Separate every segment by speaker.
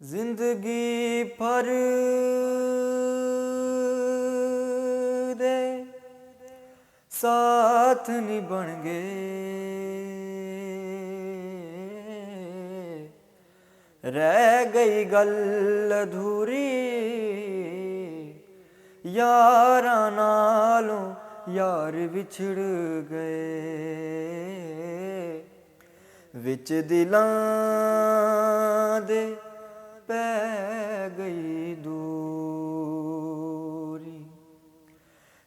Speaker 1: जिंदगी भर दे साथ नहीं बन गए, रह गई गल अधूरी यारा नालों यार विछड़ गए। विच दिलां दे पै गई दूरी,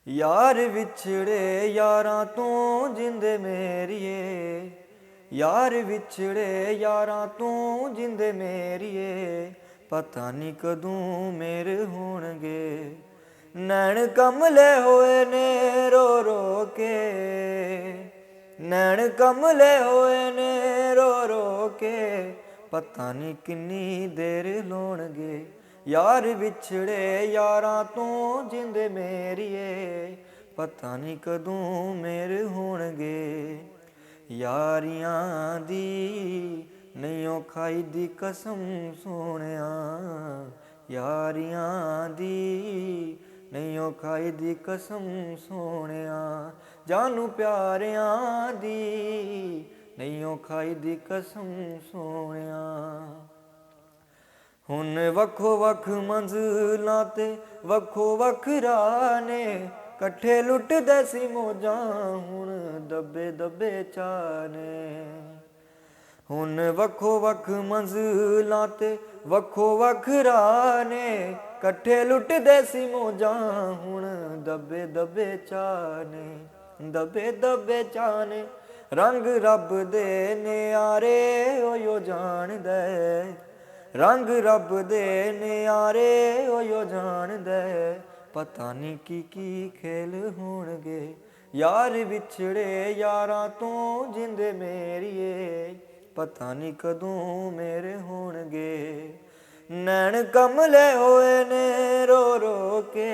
Speaker 1: यार विछड़े यारां तो जिंदे मेरिए, यार विछड़े यारां तो जिंदे मेरिए, पता नहीं कदों मेरे होणगे। नैन कमले होए ने रो रो के, नैन कमले होए ने रो रो के, पता नहीं किन्नी देर लोणगे। यार विछड़े यारां तो जिंदे मेरिए, पता नहीं कदों मेरे होणगे। यारियां दी नहीं खाई दी कसम सोहणिया, यारियां दी नहीं खाई दी कसम सोहणिया, जानू प्यारियां दी नहीं खाई दी कसम सोहणिया। हुण वखो वख मंजिलां ते वखो वख राह ने, कट्ठे लुटदे सी मौजां हुण दब्बे दब्बे चाह ने। हुण वखो वख मंजिलां ते वखो वख राह ने, कट्ठे लुटदे सी मौजां हुण दब्बे दब्बे चाह ने, दब्बे दब्बे चाह ने। रंग रब दे न्यारे ओयो जाणदे, रंग रब दे न्यारे ओयो जाणदे, पता नहीं की खेल होणगे। यार विछड़े यारां तो जिंदे मेरिए, पता नहीं कदों मेरे होणगे। नैन कमले होए ने रो रो के,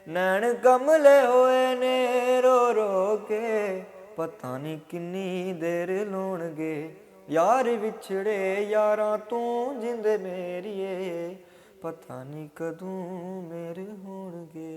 Speaker 1: नैन कमले होए ने रो रो के, पता नहीं किन्नी देर लोणगे। यार विछड़े यारां तो जिंदे मेरिए, पता नहीं कदों मेरे होणगे।